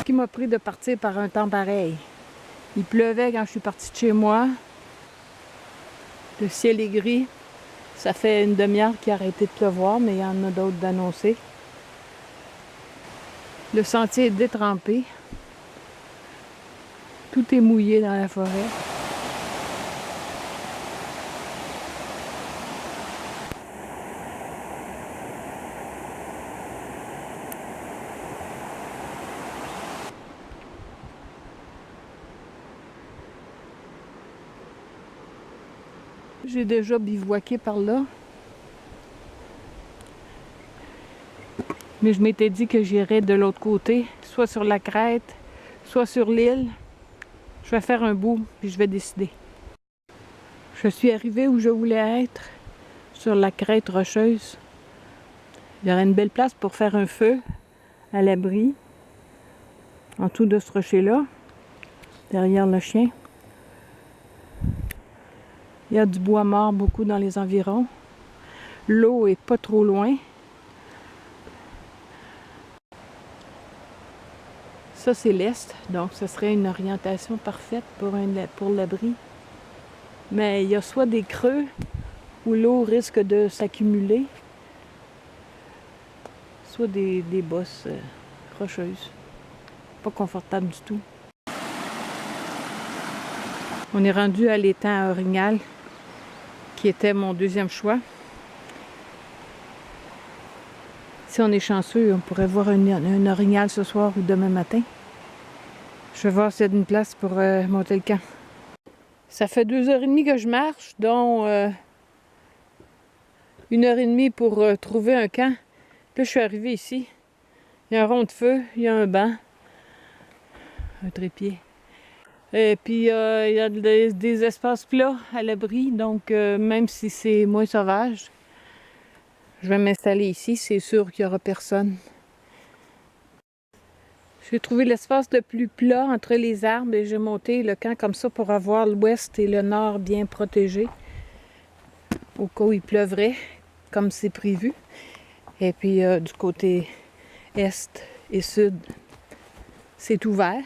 qui m'a pris de partir par un temps pareil? Il pleuvait quand je suis partie de chez moi. Le ciel est gris. Ça fait une demi-heure qu'il a arrêté de pleuvoir, mais il y en a d'autres d'annoncés. Le sentier est détrempé. Tout est mouillé dans la forêt. J'ai déjà bivouaqué par là. Mais je m'étais dit que j'irais de l'autre côté, soit sur la crête, soit sur l'île. Je vais faire un bout, puis je vais décider. Je suis arrivée où je voulais être, sur la crête rocheuse. Il y aurait une belle place pour faire un feu à l'abri, en dessous de ce rocher-là, derrière le chien. Il y a du bois mort beaucoup dans les environs. L'eau est pas trop loin. Ça, c'est l'est, donc ce serait une orientation parfaite pour l'abri. Mais il y a soit des creux où l'eau risque de s'accumuler, soit des bosses rocheuses. Pas confortable du tout. On est rendu à l'étang à Orignal, qui était mon deuxième choix. Si on est chanceux, on pourrait voir un orignal ce soir ou demain matin. Je vais voir s'il y a une place pour monter le camp. Ça fait 2h30 que je marche, dont 1h30 pour trouver un camp. Là, je suis arrivée ici. Il y a un rond de feu, il y a un banc, un trépied. Et puis, il y a des espaces plats à l'abri, donc même si c'est moins sauvage, je vais m'installer ici, c'est sûr qu'il n'y aura personne. J'ai trouvé l'espace le plus plat entre les arbres et j'ai monté le camp comme ça pour avoir l'ouest et le nord bien protégés, au cas où il pleuvrait, comme c'est prévu. Et puis, du côté est et sud, c'est ouvert.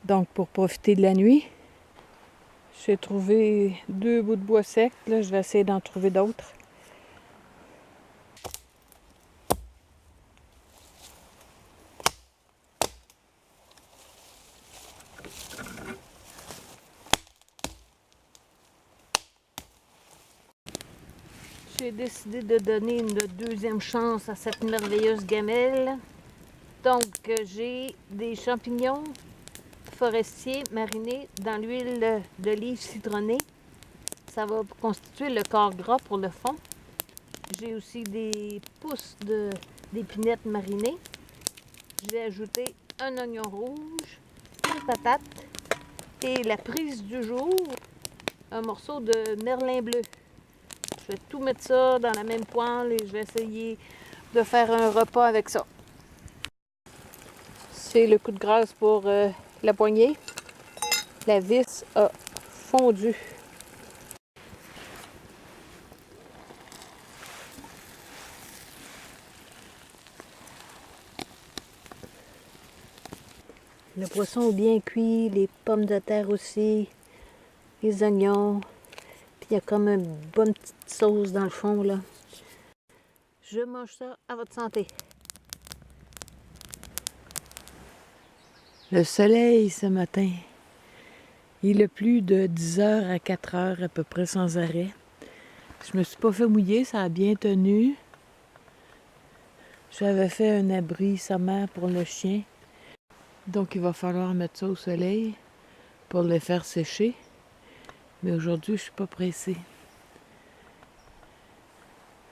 Donc, pour profiter de la nuit, j'ai trouvé 2 bouts de bois secs. Là, je vais essayer d'en trouver d'autres. J'ai décidé de donner une deuxième chance à cette merveilleuse gamelle. Donc, j'ai des champignons forestiers marinés dans l'huile d'olive citronnée. Ça va constituer le corps gras pour le fond. J'ai aussi des pousses d'épinettes marinées. J'ai ajouté un oignon rouge, une patate et la prise du jour, un morceau de merlin bleu. Je vais tout mettre ça dans la même poêle et je vais essayer de faire un repas avec ça. C'est le coup de grâce pour la poignée. La vis a fondu. Le poisson est bien cuit, les pommes de terre aussi, les oignons. Puis il y a comme une bonne petite sauce dans le fond là. Je mange ça à votre santé. Le soleil ce matin, il a plu de 10h à 4h à peu près sans arrêt. Je me suis pas fait mouiller, ça a bien tenu. J'avais fait un abri sommaire pour le chien. Donc il va falloir mettre ça au soleil pour le faire sécher. Mais aujourd'hui, je suis pas pressée.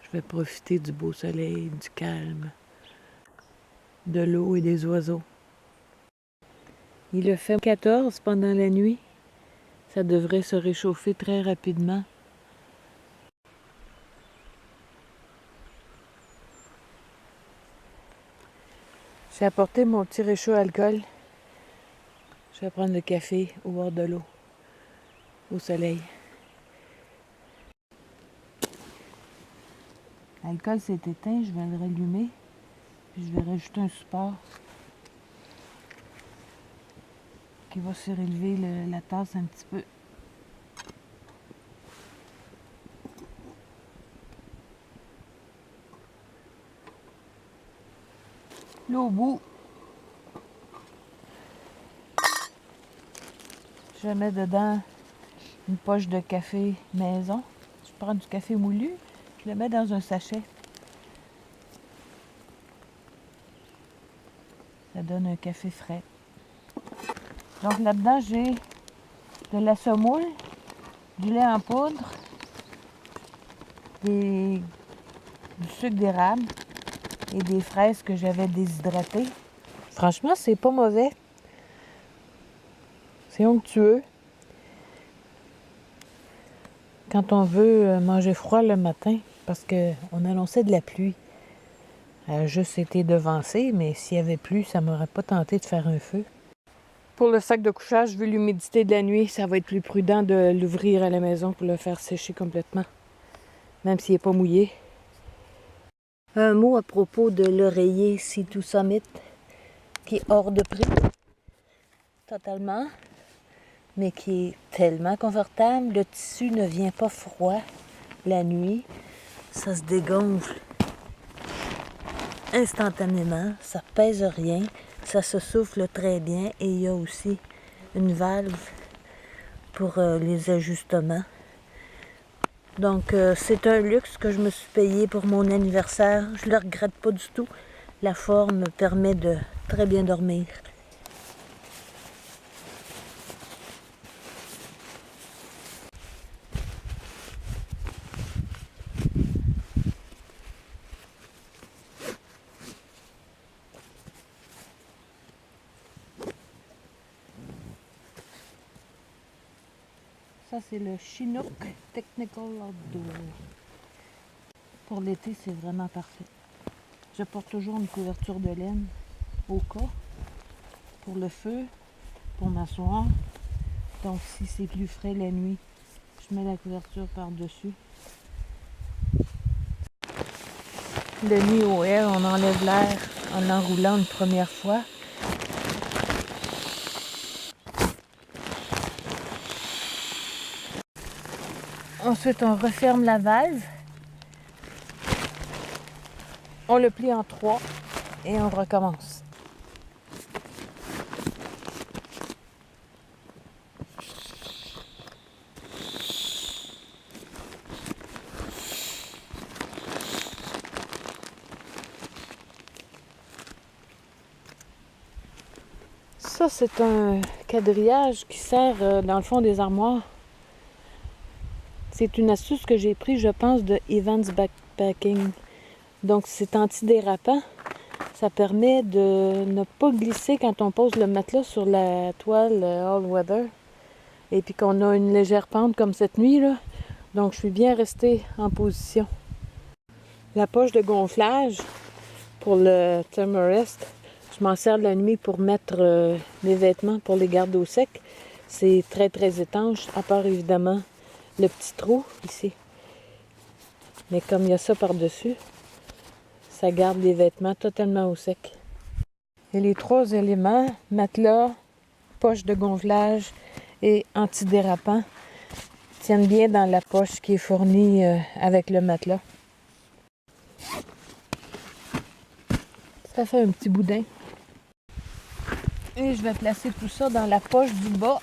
Je vais profiter du beau soleil, du calme, de l'eau et des oiseaux. Il a fait 14 pendant la nuit. Ça devrait se réchauffer très rapidement. J'ai apporté mon petit réchaud à alcool. Je vais prendre le café au bord de l'eau, au soleil. L'alcool s'est éteint, je vais le rallumer. Puis je vais rajouter un support. il va surélever la tasse un petit peu. Là au bout, je mets dedans une poche de café maison. Je prends du café moulu, je le mets dans un sachet. Ça donne un café frais. Donc là-dedans, j'ai de la semoule, du lait en poudre, du sucre d'érable et des fraises que j'avais déshydratées. Franchement, c'est pas mauvais. C'est onctueux. Quand on veut manger froid le matin, parce qu'on annonçait de la pluie. Elle a juste été devancée, mais s'il y avait plu, ça m'aurait pas tenté de faire un feu. Pour le sac de couchage, vu l'humidité de la nuit, ça va être plus prudent de l'ouvrir à la maison pour le faire sécher complètement, même s'il n'est pas mouillé. Un mot à propos de l'oreiller C2 Summit, qui est hors de prix, totalement, mais qui est tellement confortable. Le tissu ne vient pas froid la nuit, ça se dégonfle instantanément, ça pèse rien, ça se souffle très bien et il y a aussi une valve pour les ajustements. Donc c'est un luxe que je me suis payé pour mon anniversaire. Je ne le regrette pas du tout. La forme permet de très bien dormir. Ça, c'est le Chinook Technical Outdoor. Pour l'été, c'est vraiment parfait. Je porte toujours une couverture de laine au cas, pour le feu, pour m'asseoir. Donc, si c'est plus frais la nuit, je mets la couverture par-dessus. Le nid au air, on enlève l'air en l'enroulant une première fois. Ensuite, on referme la valve. On le plie en 3 et on recommence. Ça, c'est un quadrillage qui sert dans le fond des armoires. C'est une astuce que j'ai prise, je pense, de Evans Backpacking. Donc, c'est antidérapant. Ça permet de ne pas glisser quand on pose le matelas sur la toile all weather. Et puis qu'on a une légère pente comme cette nuit, là. Donc, je suis bien restée en position. La poche de gonflage pour le thermarest, je m'en sers la nuit pour mettre mes vêtements pour les garder au sec. C'est très, très étanche, à part évidemment le petit trou ici. Mais comme il y a ça par-dessus, ça garde les vêtements totalement au sec. Et les 3 éléments, matelas, poche de gonflage et antidérapant, tiennent bien dans la poche qui est fournie avec le matelas. Ça fait un petit boudin. Et je vais placer tout ça dans la poche du bas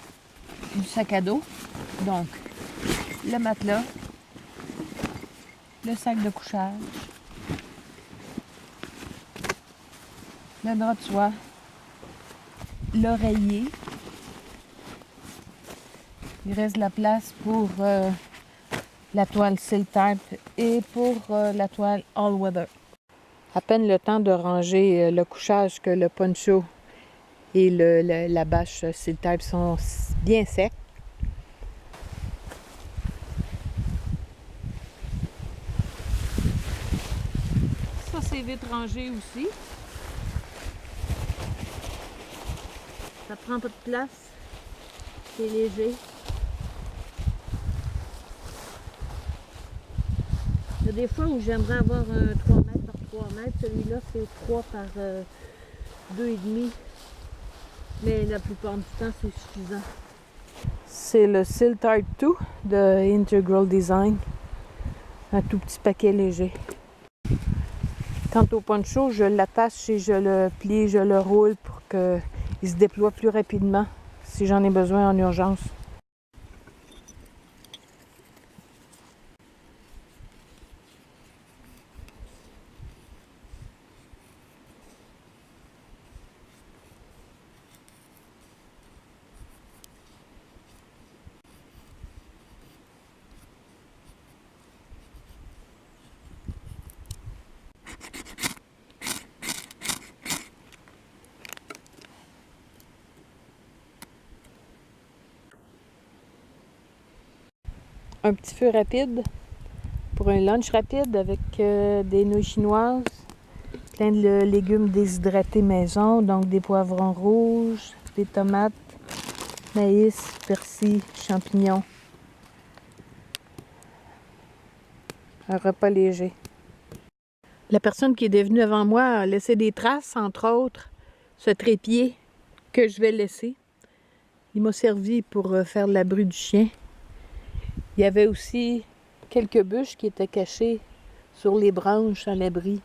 du sac à dos. Donc, le matelas, le sac de couchage, le drap de soie, l'oreiller. Il reste de la place pour la toile Siltype et pour la toile All Weather. À peine le temps de ranger le couchage que le poncho et la bâche Siltype sont bien secs. Ça, c'est vite rangé aussi. Ça prend pas de place. C'est léger. Il y a des fois où j'aimerais avoir un 3 mètres par 3 mètres. Celui-là, c'est 3 par 2,5. Mais la plupart du temps, c'est suffisant. C'est le Silt Art 2 de Integral Design. Un tout petit paquet léger. Quant au poncho, je l'attache et je le plie, je le roule pour qu'il se déploie plus rapidement si j'en ai besoin en urgence. Un petit feu rapide pour un lunch rapide avec des nouilles chinoises, plein de légumes déshydratés maison, donc des poivrons rouges, des tomates, maïs, persil, champignons. Un repas léger. La personne qui est devenue avant moi a laissé des traces, entre autres, ce trépied que je vais laisser. Il m'a servi pour faire de la bru du chien. Il y avait aussi quelques bûches qui étaient cachées sur les branches à l'abri.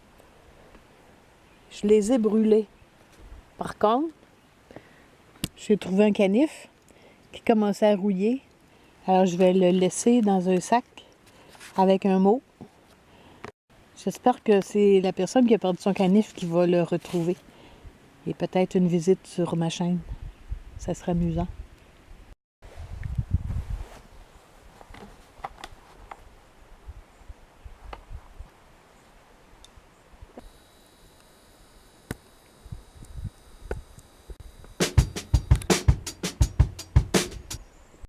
Je les ai brûlées. Par contre, j'ai trouvé un canif qui commençait à rouiller. Alors je vais le laisser dans un sac avec un mot. J'espère que c'est la personne qui a perdu son canif qui va le retrouver. Et peut-être une visite sur ma chaîne. Ça serait amusant.